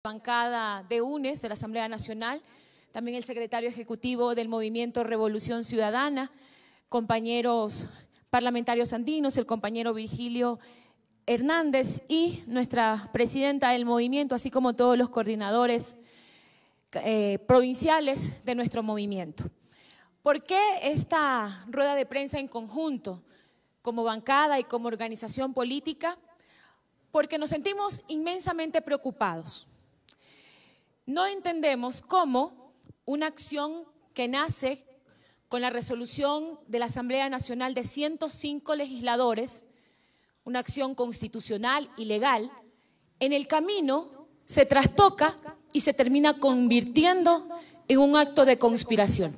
Bancada de UNES, de la Asamblea Nacional, también el secretario ejecutivo del Movimiento Revolución Ciudadana, compañeros parlamentarios andinos, el compañero Virgilio Hernández y nuestra presidenta del movimiento, así como todos los coordinadores provinciales de nuestro movimiento. ¿Por qué esta rueda de prensa en conjunto, como bancada y como organización política? Porque nos sentimos inmensamente preocupados. No entendemos cómo una acción que nace con la resolución de la Asamblea Nacional de 105 legisladores, una acción constitucional y legal, en el camino se trastoca y se termina convirtiendo en un acto de conspiración.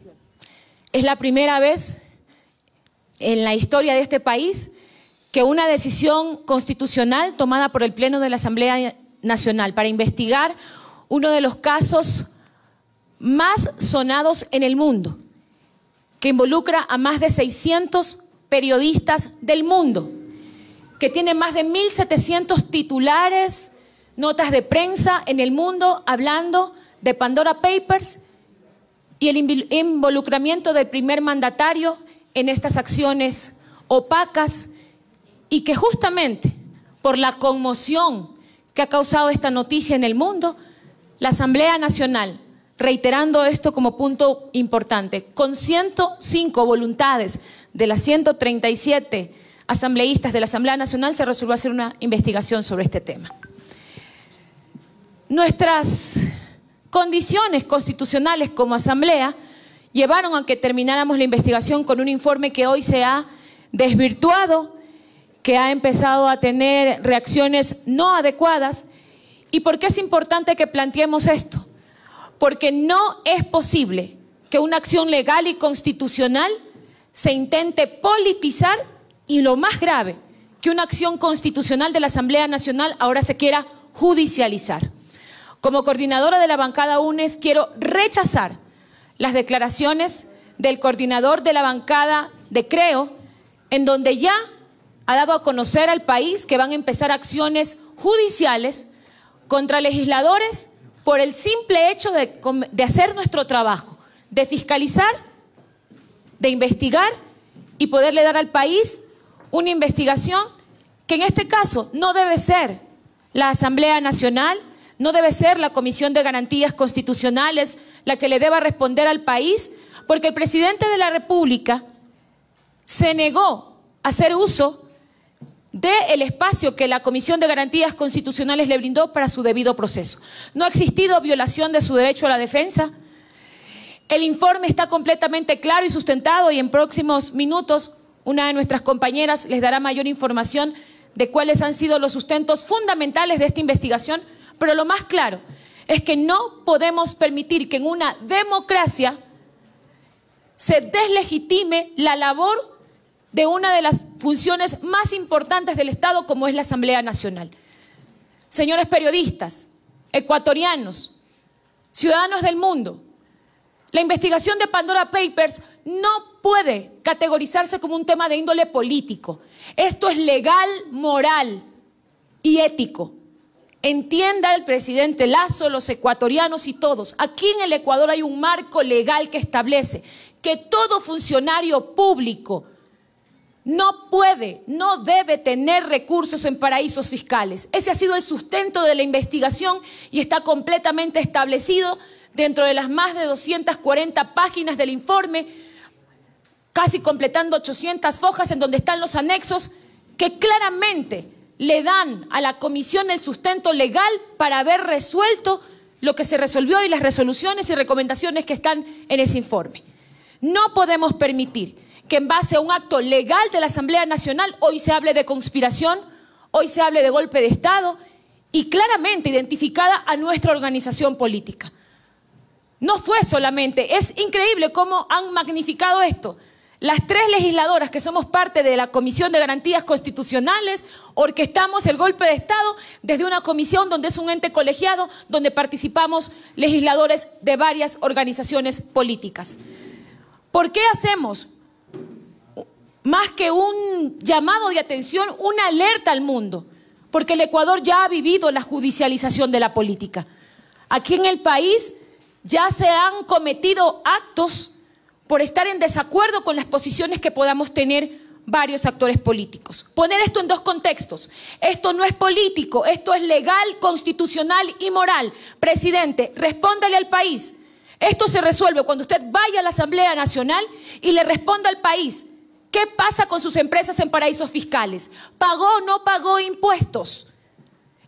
Es la primera vez en la historia de este país que una decisión constitucional tomada por el Pleno de la Asamblea Nacional para investigar uno de los casos más sonados en el mundo, que involucra a más de 600 periodistas del mundo, que tiene más de 1.700 titulares, notas de prensa en el mundo hablando de Pandora Papers y el involucramiento del primer mandatario en estas acciones opacas, y que justamente por la conmoción que ha causado esta noticia en el mundo, la Asamblea Nacional, reiterando esto como punto importante, con 105 voluntades de las 137 asambleístas de la Asamblea Nacional, se resolvió hacer una investigación sobre este tema. Nuestras condiciones constitucionales como Asamblea llevaron a que termináramos la investigación con un informe que hoy se ha desvirtuado, que ha empezado a tener reacciones no adecuadas. ¿Y por qué es importante que planteemos esto? Porque no es posible que una acción legal y constitucional se intente politizar, y lo más grave, que una acción constitucional de la Asamblea Nacional ahora se quiera judicializar. Como coordinadora de la bancada UNES quiero rechazar las declaraciones del coordinador de la bancada de Creo, en donde ya ha dado a conocer al país que van a empezar acciones judiciales contra legisladores por el simple hecho de hacer nuestro trabajo, de fiscalizar, de investigar y poderle dar al país una investigación que en este caso no debe ser la Asamblea Nacional, no debe ser la Comisión de Garantías Constitucionales la que le deba responder al país, porque el presidente de la República se negó a hacer uso del espacio que la Comisión de Garantías Constitucionales le brindó para su debido proceso. No ha existido violación de su derecho a la defensa. El informe está completamente claro y sustentado, y en próximos minutos una de nuestras compañeras les dará mayor información de cuáles han sido los sustentos fundamentales de esta investigación, pero lo más claro es que no podemos permitir que en una democracia se deslegitime la labor de una de las funciones más importantes del Estado, como es la Asamblea Nacional. Señores periodistas, ecuatorianos, ciudadanos del mundo, la investigación de Pandora Papers no puede categorizarse como un tema de índole político. Esto es legal, moral y ético. Entienda el presidente Lasso, los ecuatorianos y todos. Aquí en el Ecuador hay un marco legal que establece que todo funcionario público no puede, no debe tener recursos en paraísos fiscales. Ese ha sido el sustento de la investigación y está completamente establecido dentro de las más de 240 páginas del informe, casi completando 800 hojas en donde están los anexos que claramente le dan a la comisión el sustento legal para haber resuelto lo que se resolvió y las resoluciones y recomendaciones que están en ese informe. No podemos permitir que en base a un acto legal de la Asamblea Nacional hoy se hable de conspiración, hoy se hable de golpe de Estado y claramente identificada a nuestra organización política. No fue solamente, es increíble cómo han magnificado esto. Las 3 legisladoras que somos parte de la Comisión de Garantías Constitucionales orquestamos el golpe de Estado desde una comisión donde es un ente colegiado, donde participamos legisladores de varias organizaciones políticas. ¿Por qué hacemos más que un llamado de atención, una alerta al mundo? Porque el Ecuador ya ha vivido la judicialización de la política. Aquí en el país ya se han cometido actos por estar en desacuerdo con las posiciones que podamos tener varios actores políticos. Poner esto en dos contextos. Esto no es político, esto es legal, constitucional y moral. Presidente, respóndale al país. Esto se resuelve cuando usted vaya a la Asamblea Nacional y le responda al país. ¿Qué pasa con sus empresas en paraísos fiscales? ¿Pagó o no pagó impuestos?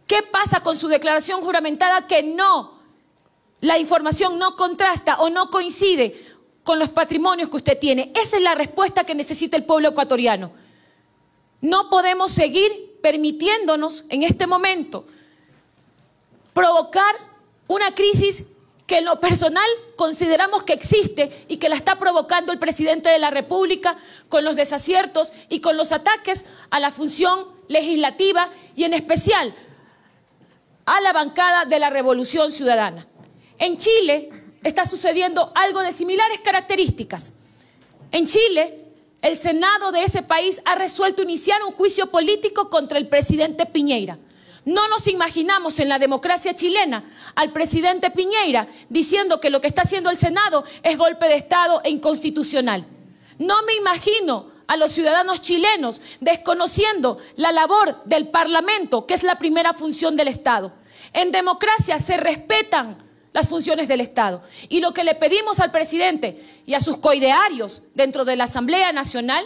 ¿Qué pasa con su declaración juramentada que no, la información no contrasta o no coincide con los patrimonios que usted tiene? Esa es la respuesta que necesita el pueblo ecuatoriano. No podemos seguir permitiéndonos en este momento provocar una crisis que en lo personal consideramos que existe y que la está provocando el presidente de la República con los desaciertos y con los ataques a la función legislativa y en especial a la bancada de la Revolución Ciudadana. En Chile está sucediendo algo de similares características. En Chile, el Senado de ese país ha resuelto iniciar un juicio político contra el presidente Piñera. No nos imaginamos en la democracia chilena al presidente Piñera diciendo que lo que está haciendo el Senado es golpe de Estado e inconstitucional. No me imagino a los ciudadanos chilenos desconociendo la labor del Parlamento, que es la primera función del Estado. En democracia se respetan las funciones del Estado. Y lo que le pedimos al presidente y a sus coidearios dentro de la Asamblea Nacional,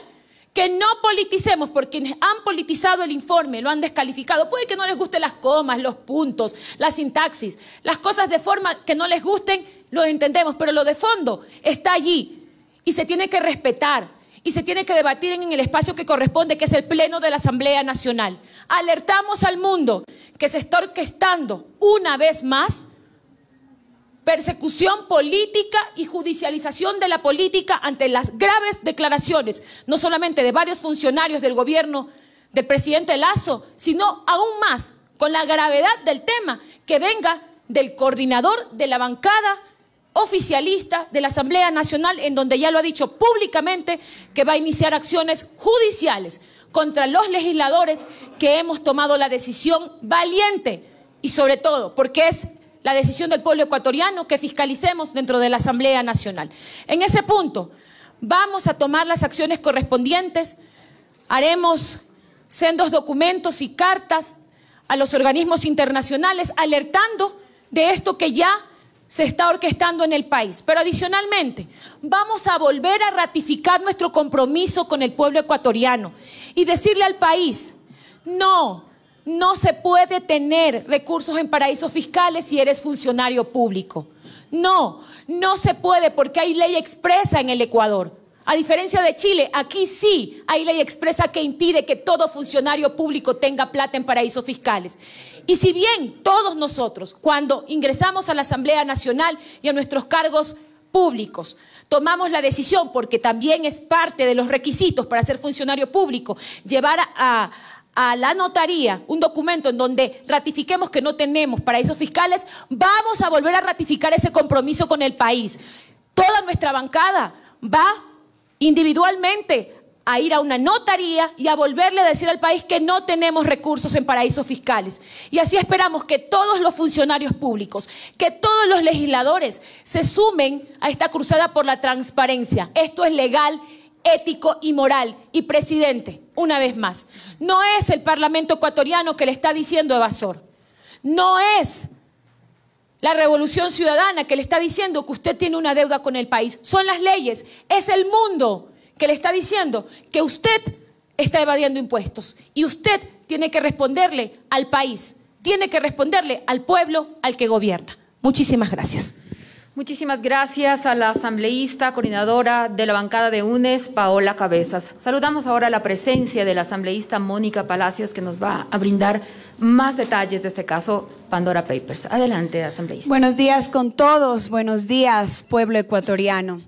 que no politicemos, porque quienes han politizado el informe lo han descalificado. Puede que no les gusten las comas, los puntos, la sintaxis, las cosas de forma que no les gusten, lo entendemos, pero lo de fondo está allí y se tiene que respetar y se tiene que debatir en el espacio que corresponde, que es el Pleno de la Asamblea Nacional. Alertamos al mundo que se está orquestando una vez más persecución política y judicialización de la política ante las graves declaraciones, no solamente de varios funcionarios del gobierno del presidente Lasso, sino aún más con la gravedad del tema que venga del coordinador de la bancada oficialista de la Asamblea Nacional, en donde ya lo ha dicho públicamente que va a iniciar acciones judiciales contra los legisladores que hemos tomado la decisión valiente y sobre todo porque es la decisión del pueblo ecuatoriano que fiscalicemos dentro de la Asamblea Nacional. En ese punto vamos a tomar las acciones correspondientes, haremos sendos documentos y cartas a los organismos internacionales alertando de esto que ya se está orquestando en el país. Pero adicionalmente vamos a volver a ratificar nuestro compromiso con el pueblo ecuatoriano y decirle al país, no se puede tener recursos en paraísos fiscales si eres funcionario público. No se puede porque hay ley expresa en el Ecuador. A diferencia de Chile, aquí sí hay ley expresa que impide que todo funcionario público tenga plata en paraísos fiscales. Y si bien todos nosotros, cuando ingresamos a la Asamblea Nacional y a nuestros cargos públicos, tomamos la decisión, porque también es parte de los requisitos para ser funcionario público, llevar a la notaría un documento en donde ratifiquemos que no tenemos paraísos fiscales, vamos a volver a ratificar ese compromiso con el país. Toda nuestra bancada va individualmente a ir a una notaría y a volverle a decir al país que no tenemos recursos en paraísos fiscales. Y así esperamos que todos los funcionarios públicos, que todos los legisladores se sumen a esta cruzada por la transparencia. Esto es legal, ético y moral. Y presidente, una vez más, no es el Parlamento ecuatoriano que le está diciendo evasor, no es la Revolución Ciudadana que le está diciendo que usted tiene una deuda con el país, son las leyes, es el mundo que le está diciendo que usted está evadiendo impuestos y usted tiene que responderle al país, tiene que responderle al pueblo al que gobierna. Muchísimas gracias. Muchísimas gracias a la asambleísta, coordinadora de la bancada de UNES, Paola Cabezas. Saludamos ahora la presencia de la asambleísta Mónica Palacios, que nos va a brindar más detalles de este caso Pandora Papers. Adelante, asambleísta. Buenos días con todos, buenos días, pueblo ecuatoriano.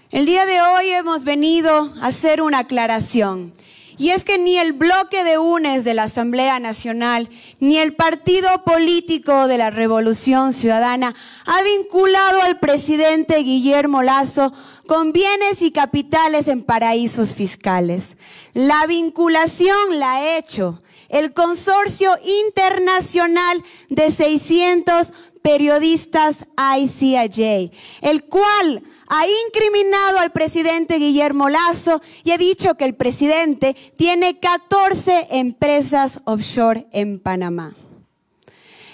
El día de hoy hemos venido a hacer una aclaración. Y es que ni el bloque de UNES de la Asamblea Nacional, ni el partido político de la Revolución Ciudadana ha vinculado al presidente Guillermo Lasso con bienes y capitales en paraísos fiscales. La vinculación la ha hecho el Consorcio Internacional de 600 Periodistas ICIJ, el cual ha incriminado al presidente Guillermo Lasso y ha dicho que el presidente tiene 14 empresas offshore en Panamá.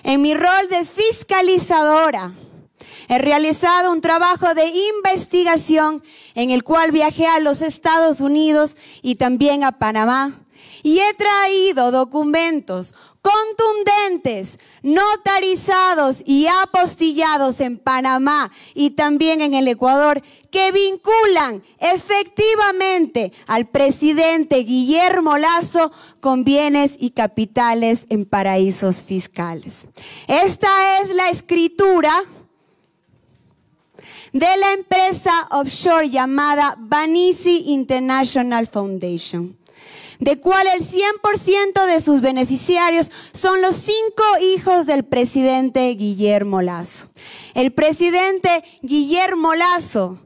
En mi rol de fiscalizadora, he realizado un trabajo de investigación en el cual viajé a los Estados Unidos y también a Panamá y he traído documentos contundentes, notarizados y apostillados en Panamá y también en el Ecuador que vinculan efectivamente al presidente Guillermo Lasso con bienes y capitales en paraísos fiscales. Esta es la escritura de la empresa offshore llamada Banisi International Foundation, de cual el 100% de sus beneficiarios son los 5 hijos del presidente Guillermo Lasso. El presidente Guillermo Lasso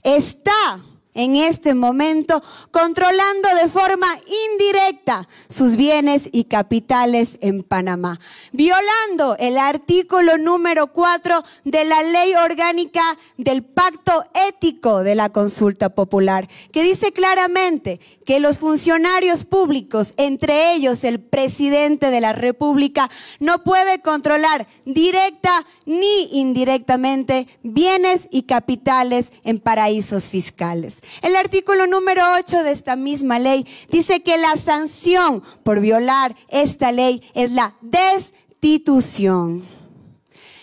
está en este momento controlando de forma indirecta sus bienes y capitales en Panamá, violando el artículo número 4 de la Ley Orgánica del Pacto Ético de la Consulta Popular, que dice claramente que los funcionarios públicos, entre ellos el presidente de la República, no puede controlar directa ni indirectamente bienes y capitales en paraísos fiscales. El artículo número 8 de esta misma ley dice que la sanción por violar esta ley es la destitución.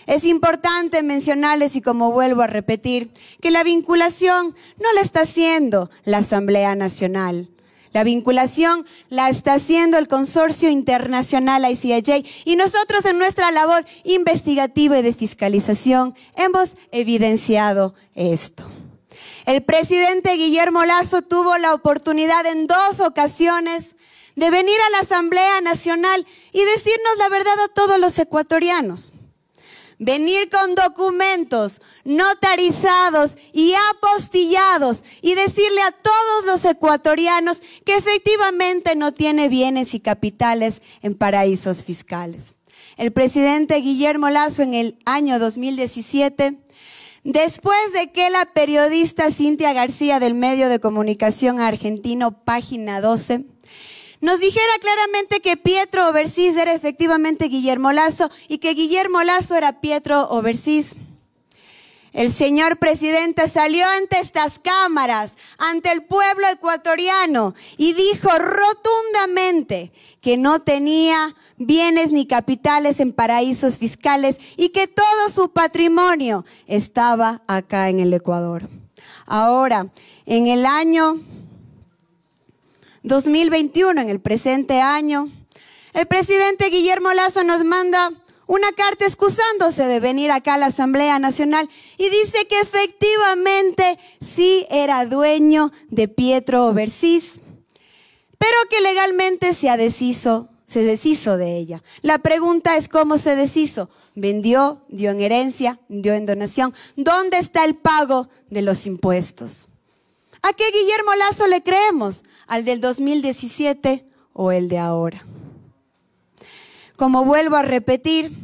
Es importante mencionarles, y como vuelvo a repetir, que la vinculación no la está haciendo la Asamblea Nacional. La vinculación la está haciendo el Consorcio Internacional ICIJ y nosotros en nuestra labor investigativa y de fiscalización hemos evidenciado esto. El presidente Guillermo Lasso tuvo la oportunidad en 2 ocasiones de venir a la Asamblea Nacional y decirnos la verdad a todos los ecuatorianos. Venir con documentos notarizados y apostillados y decirle a todos los ecuatorianos que efectivamente no tiene bienes y capitales en paraísos fiscales. El presidente Guillermo Lasso en el año 2017, después de que la periodista Cintia García del medio de comunicación argentino Página 12 nos dijera claramente que Pietro Oversís era efectivamente Guillermo Lasso y que Guillermo Lasso era Pietro Oversís, el señor presidente salió ante estas cámaras, ante el pueblo ecuatoriano y dijo rotundamente que no tenía bienes ni capitales en paraísos fiscales y que todo su patrimonio estaba acá en el Ecuador. Ahora, en el año 2021, en el presente año, el presidente Guillermo Lasso nos manda una carta excusándose de venir acá a la Asamblea Nacional y dice que efectivamente sí era dueño de Pietro Oversís, pero que legalmente se deshizo de ella. La pregunta es cómo se deshizo. Vendió, dio en herencia, dio en donación. ¿Dónde está el pago de los impuestos? ¿A qué Guillermo Lasso le creemos? ¿Al del 2017 o el de ahora? Como vuelvo a repetir,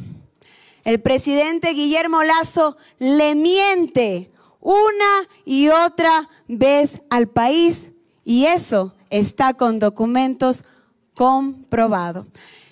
el presidente Guillermo Lasso le miente una y otra vez al país y eso está con documentos comprobados.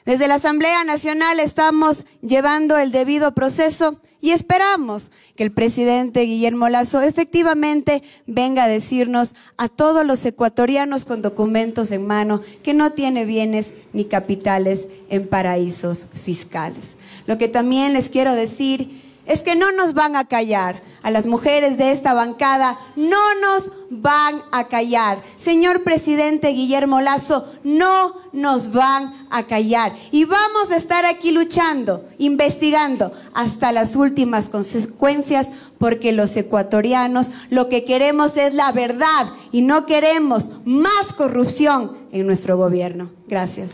Desde la Asamblea Nacional estamos llevando el debido proceso y esperamos que el presidente Guillermo Lasso efectivamente venga a decirnos a todos los ecuatorianos con documentos en mano que no tiene bienes ni capitales en paraísos fiscales. Lo que también les quiero decir es que no nos van a callar. A las mujeres de esta bancada no nos van a callar. Señor presidente Guillermo Lasso, no nos van a callar. Y vamos a estar aquí luchando, investigando hasta las últimas consecuencias, porque los ecuatorianos lo que queremos es la verdad y no queremos más corrupción en nuestro gobierno. Gracias.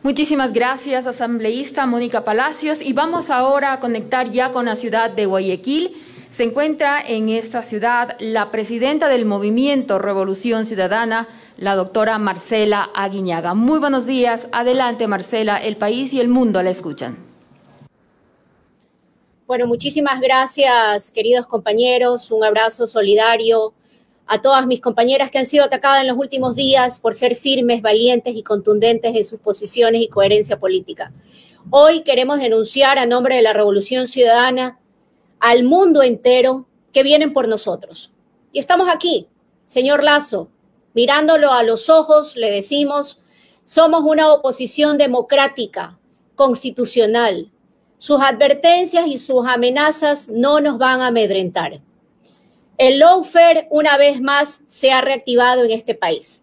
Muchísimas gracias, asambleísta Mónica Palacios. Y vamos ahora a conectar ya con la ciudad de Guayaquil. Se encuentra en esta ciudad la presidenta del Movimiento Revolución Ciudadana, la doctora Marcela Aguiñaga. Muy buenos días. Adelante, Marcela. El país y el mundo la escuchan. Bueno, muchísimas gracias, queridos compañeros. Un abrazo solidario a todas mis compañeras que han sido atacadas en los últimos días por ser firmes, valientes y contundentes en sus posiciones y coherencia política. Hoy queremos denunciar a nombre de la Revolución Ciudadana al mundo entero que vienen por nosotros. Y estamos aquí, señor Lasso, mirándolo a los ojos, le decimos, somos una oposición democrática, constitucional. Sus advertencias y sus amenazas no nos van a amedrentar. El lawfare, una vez más, se ha reactivado en este país.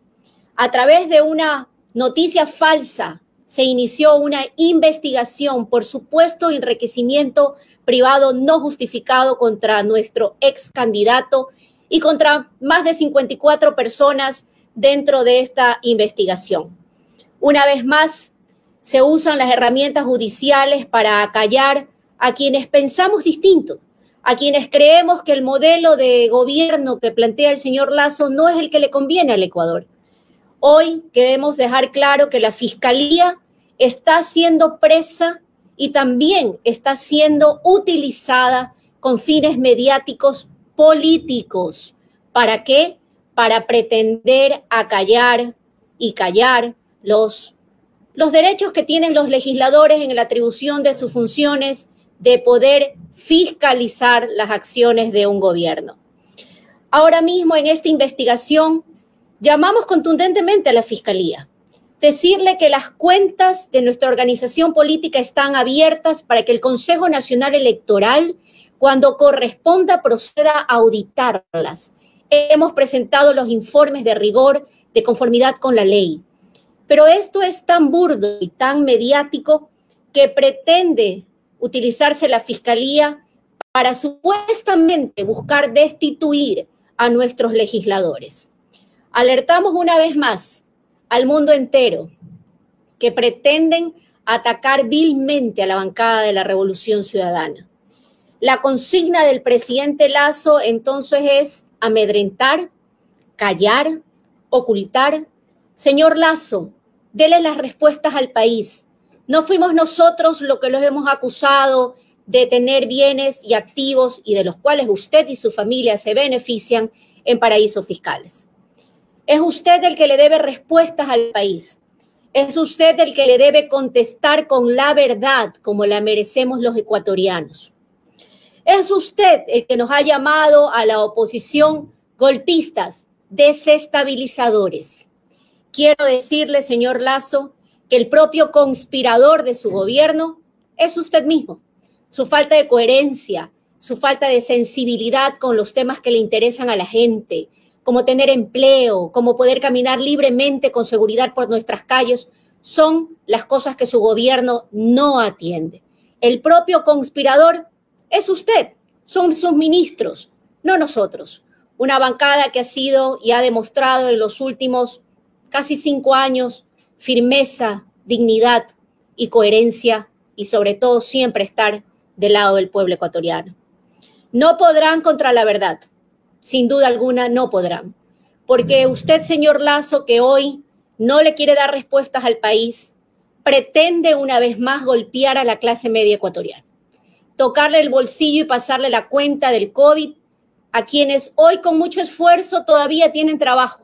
A través de una noticia falsa, se inició una investigación por supuesto enriquecimiento privado no justificado contra nuestro ex candidato y contra más de 54 personas dentro de esta investigación. Una vez más, se usan las herramientas judiciales para acallar a quienes pensamos distinto, a quienes creemos que el modelo de gobierno que plantea el señor Lasso no es el que le conviene al Ecuador. Hoy queremos dejar claro que la Fiscalía está siendo presa y también está siendo utilizada con fines mediáticos políticos. ¿Para qué? Para pretender acallar y callar los derechos que tienen los legisladores en la atribución de sus funciones de poder fiscalizar las acciones de un gobierno. Ahora mismo en esta investigación llamamos contundentemente a la Fiscalía, decirle que las cuentas de nuestra organización política están abiertas para que el Consejo Nacional Electoral, cuando corresponda, proceda a auditarlas. Hemos presentado los informes de rigor de conformidad con la ley. Pero esto es tan burdo y tan mediático que pretende utilizarse la Fiscalía para supuestamente buscar destituir a nuestros legisladores. Alertamos una vez más al mundo entero que pretenden atacar vilmente a la bancada de la Revolución Ciudadana. La consigna del presidente Lasso entonces es amedrentar, callar, ocultar. Señor Lasso, dele las respuestas al país. No fuimos nosotros los que los hemos acusado de tener bienes y activos y de los cuales usted y su familia se benefician en paraísos fiscales. Es usted el que le debe respuestas al país. Es usted el que le debe contestar con la verdad como la merecemos los ecuatorianos. Es usted el que nos ha llamado a la oposición golpistas, desestabilizadores. Quiero decirle, señor Lasso, que el propio conspirador de su gobierno es usted mismo. Su falta de coherencia, su falta de sensibilidad con los temas que le interesan a la gente, como tener empleo, como poder caminar libremente con seguridad por nuestras calles, son las cosas que su gobierno no atiende. El propio conspirador es usted, son sus ministros, no nosotros. Una bancada que ha sido y ha demostrado en los últimos casi 5 años, firmeza, dignidad y coherencia y sobre todo siempre estar del lado del pueblo ecuatoriano. No podrán contra la verdad, sin duda alguna no podrán, porque usted, señor Lasso, que hoy no le quiere dar respuestas al país, pretende una vez más golpear a la clase media ecuatoriana, tocarle el bolsillo y pasarle la cuenta del COVID a quienes hoy con mucho esfuerzo todavía tienen trabajo.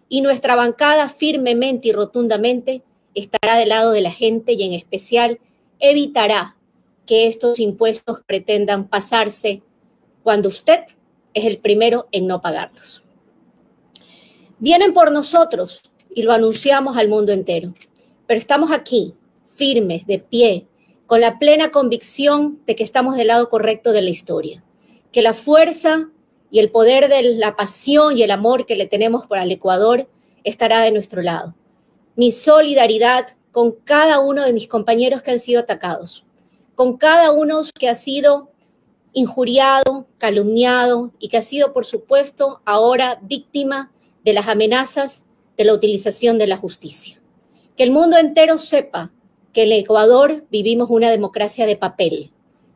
Y nuestra bancada firmemente y rotundamente estará del lado de la gente y en especial evitará que estos impuestos pretendan pasarse cuando usted es el primero en no pagarlos. Vienen por nosotros y lo anunciamos al mundo entero, pero estamos aquí, firmes, de pie, con la plena convicción de que estamos del lado correcto de la historia, que la fuerza y el poder de la pasión y el amor que le tenemos por el Ecuador estará de nuestro lado. Mi solidaridad con cada uno de mis compañeros que han sido atacados, con cada uno que ha sido injuriado, calumniado y que ha sido, por supuesto, ahora víctima de las amenazas de la utilización de la justicia. Que el mundo entero sepa que en el Ecuador vivimos una democracia de papel,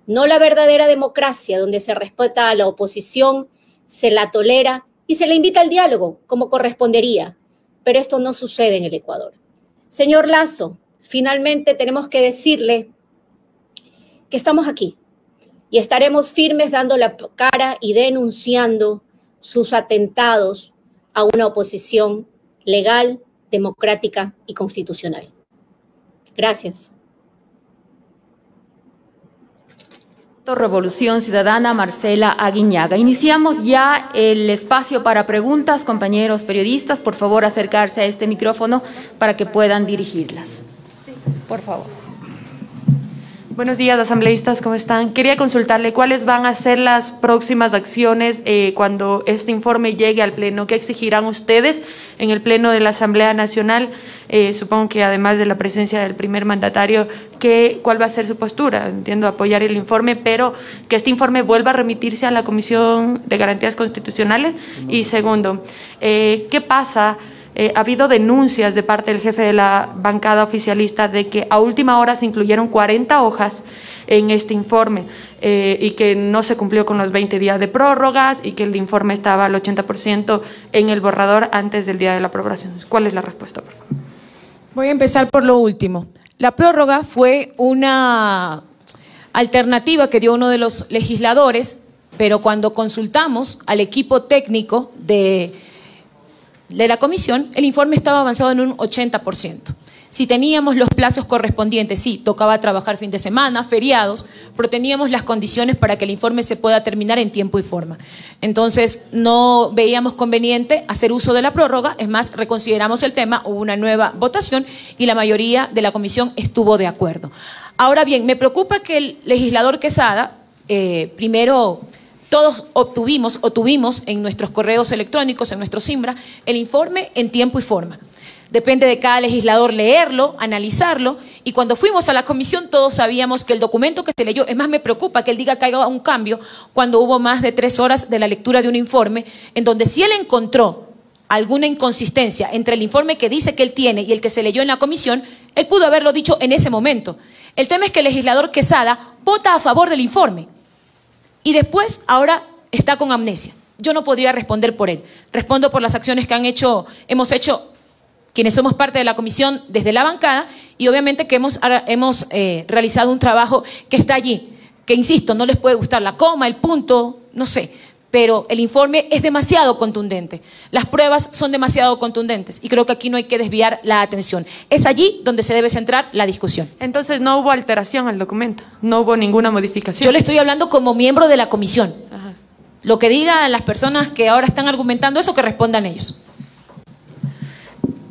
no la verdadera democracia donde se respeta a la oposición, se la tolera y se le invita al diálogo, como correspondería. Pero esto no sucede en el Ecuador. Señor Lasso, finalmente tenemos que decirle que estamos aquí, y estaremos firmes dando la cara y denunciando sus atentados a una oposición legal, democrática y constitucional. Gracias. Revolución Ciudadana, Marcela Aguiñaga. Iniciamos ya el espacio para preguntas. Compañeros periodistas, por favor, acercarse a este micrófono para que puedan dirigirlas. Sí, por favor. Buenos días, asambleístas, ¿cómo están? Quería consultarle cuáles van a ser las próximas acciones cuando este informe llegue al Pleno. ¿Qué exigirán ustedes en el Pleno de la Asamblea Nacional? Supongo que además de la presencia del primer mandatario, ¿cuál va a ser su postura? Entiendo apoyar el informe, pero que este informe vuelva a remitirse a la Comisión de Garantías Constitucionales. Y segundo, ¿qué pasa? Ha habido denuncias de parte del jefe de la bancada oficialista de que a última hora se incluyeron 40 hojas en este informe y que no se cumplió con los 20 días de prórrogas y que el informe estaba al 80% en el borrador antes del día de la aprobación. ¿Cuál es la respuesta, por favor? Voy a empezar por lo último. La prórroga fue una alternativa que dio uno de los legisladores, pero cuando consultamos al equipo técnico de la comisión, el informe estaba avanzado en un 80%. Si teníamos los plazos correspondientes, sí, tocaba trabajar fin de semana, feriados, pero teníamos las condiciones para que el informe se pueda terminar en tiempo y forma. Entonces, no veíamos conveniente hacer uso de la prórroga, es más, reconsideramos el tema, hubo una nueva votación y la mayoría de la comisión estuvo de acuerdo. Ahora bien, me preocupa que el legislador Quesada, primero, todos tuvimos en nuestros correos electrónicos, en nuestro Simbra, el informe en tiempo y forma. Depende de cada legislador leerlo, analizarlo, y cuando fuimos a la comisión todos sabíamos que el documento que se leyó, es más, me preocupa que él diga que haya un cambio cuando hubo más de 3 horas de la lectura de un informe, en donde si él encontró alguna inconsistencia entre el informe que dice que él tiene y el que se leyó en la comisión, él pudo haberlo dicho en ese momento. El tema es que el legislador Quesada vota a favor del informe. Y después, ahora está con amnesia. Yo no podría responder por él. Respondo por las acciones que hemos hecho quienes somos parte de la comisión desde la bancada y obviamente que hemos realizado un trabajo que está allí. Que insisto, no les puede gustar la coma, el punto, no sé. Pero el informe es demasiado contundente. Las pruebas son demasiado contundentes y creo que aquí no hay que desviar la atención. Es allí donde se debe centrar la discusión. Entonces no hubo alteración al documento, no hubo ninguna modificación. Yo le estoy hablando como miembro de la comisión. Ajá. Lo que digan las personas que ahora están argumentando eso, que respondan ellos.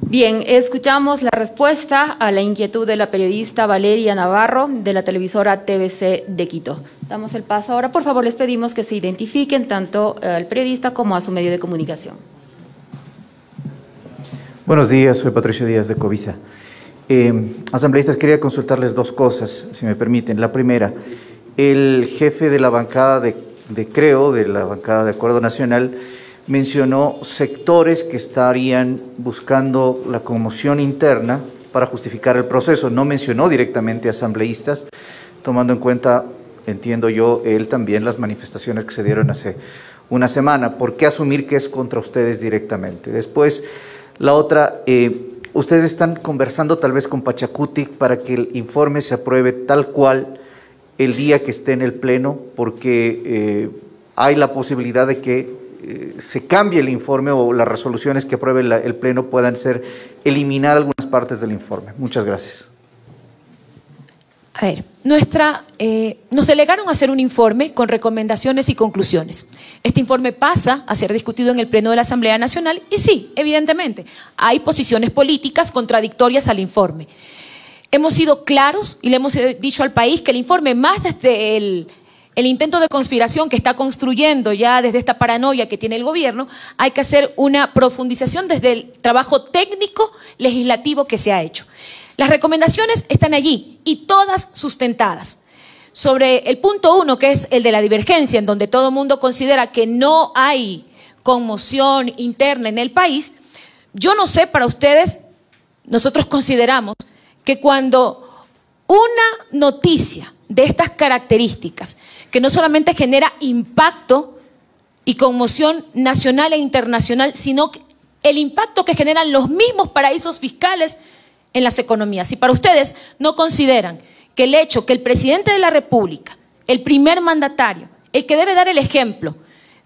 Bien, escuchamos la respuesta a la inquietud de la periodista Valeria Navarro de la televisora TVC de Quito. Damos el paso ahora. Por favor, les pedimos que se identifiquen tanto al periodista como a su medio de comunicación. Buenos días, soy Patricio Díaz de Covisa. Asambleístas, quería consultarles 2 cosas, si me permiten. La primera, el jefe de la bancada de la bancada de Acuerdo Nacional, mencionó sectores que estarían buscando la conmoción interna para justificar el proceso. No mencionó directamente asambleístas, tomando en cuenta, entiendo yo, él también las manifestaciones que se dieron hace una semana. ¿Por qué asumir que es contra ustedes directamente? Después, la otra, ustedes están conversando tal vez con Pachacutic para que el informe se apruebe tal cual el día que esté en el Pleno, porque hay la posibilidad de que se cambie el informe o las resoluciones que apruebe el Pleno puedan ser eliminar algunas partes del informe. Muchas gracias. A ver, nos delegaron a hacer un informe con recomendaciones y conclusiones. Este informe pasa a ser discutido en el Pleno de la Asamblea Nacional y sí, evidentemente, hay posiciones políticas contradictorias al informe. Hemos sido claros y le hemos dicho al país que el informe, más desde el intento de conspiración que está construyendo ya desde esta paranoia que tiene el gobierno, hay que hacer una profundización desde el trabajo técnico legislativo que se ha hecho. Las recomendaciones están allí y todas sustentadas. Sobre el punto 1, que es el de la divergencia, en donde todo el mundo considera que no hay conmoción interna en el país, yo no sé para ustedes, nosotros consideramos que cuando una noticia de estas características, que no solamente genera impacto y conmoción nacional e internacional, sino el impacto que generan los mismos paraísos fiscales en las economías. Si para ustedes no consideran que el hecho que el presidente de la República el primer mandatario, el que debe dar el ejemplo,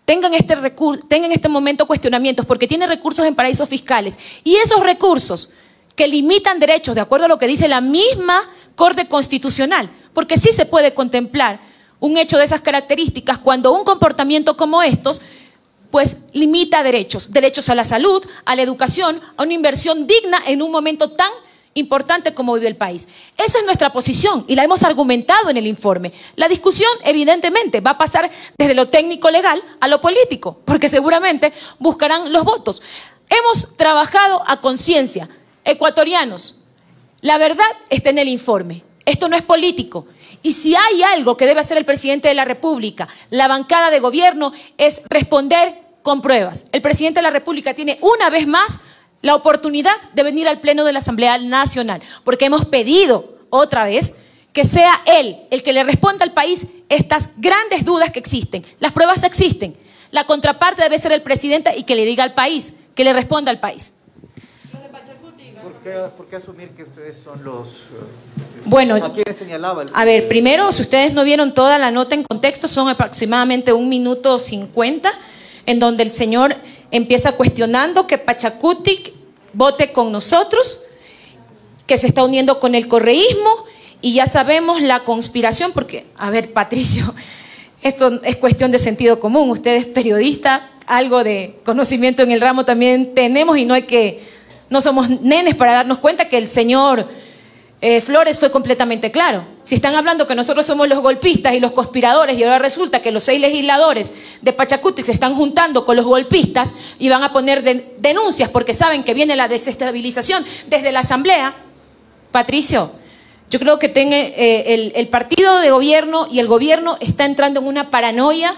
tengan en este momento cuestionamientos porque tiene recursos en paraísos fiscales y esos recursos que limitan derechos de acuerdo a lo que dice la misma Corte Constitucional, porque sí se puede contemplar un hecho de esas características cuando un comportamiento como estos pues limita derechos a la salud, a la educación, a una inversión digna en un momento tan importante como vive el país. Esa es nuestra posición y la hemos argumentado en el informe. La discusión, evidentemente, va a pasar desde lo técnico-legal a lo político, porque seguramente buscarán los votos. Hemos trabajado a conciencia. Ecuatorianos, la verdad está en el informe. Esto no es político. Y si hay algo que debe hacer el presidente de la República, la bancada de gobierno, es responder con pruebas. El presidente de la República tiene una vez más la oportunidad de venir al Pleno de la Asamblea Nacional, porque hemos pedido otra vez que sea él el que le responda al país estas grandes dudas que existen. Las pruebas existen. La contraparte debe ser el presidente y que le diga al país, que le responda al país. ¿Por qué asumir que ustedes son los... Bueno, ¿a quiénes señalaba? A ver, primero, si ustedes no vieron toda la nota en contexto, son aproximadamente 1 minuto 50, en donde el señor empieza cuestionando que Pachacutic vote con nosotros, que se está uniendo con el correísmo, y ya sabemos la conspiración, porque, a ver, Patricio, esto es cuestión de sentido común, usted es periodista, algo de conocimiento en el ramo también tenemos, y no somos nenes para darnos cuenta que el señor Flores fue completamente claro. Si están hablando que nosotros somos los golpistas y los conspiradores y ahora resulta que los 6 legisladores de Pachacutic se están juntando con los golpistas y van a poner denuncias porque saben que viene la desestabilización desde la Asamblea, Patricio, yo creo que el partido de gobierno y el gobierno está entrando en una paranoia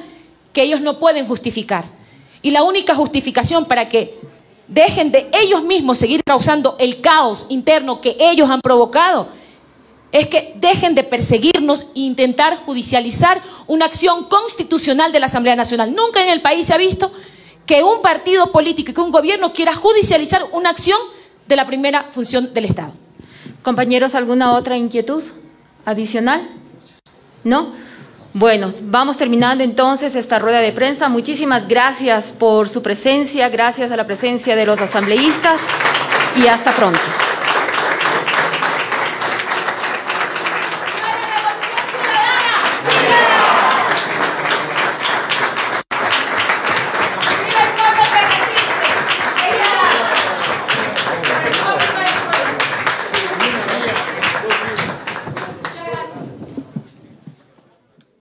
que ellos no pueden justificar. Y la única justificación para que dejen de ellos mismos seguir causando el caos interno que ellos han provocado es que dejen de perseguirnos e intentar judicializar una acción constitucional de la Asamblea Nacional. Nunca en el país se ha visto que un partido político y que un gobierno quiera judicializar una acción de la primera función del Estado. Compañeros, ¿alguna otra inquietud adicional? ¿No? Bueno, vamos terminando entonces esta rueda de prensa. Muchísimas gracias por su presencia, gracias a la presencia de los asambleístas y hasta pronto.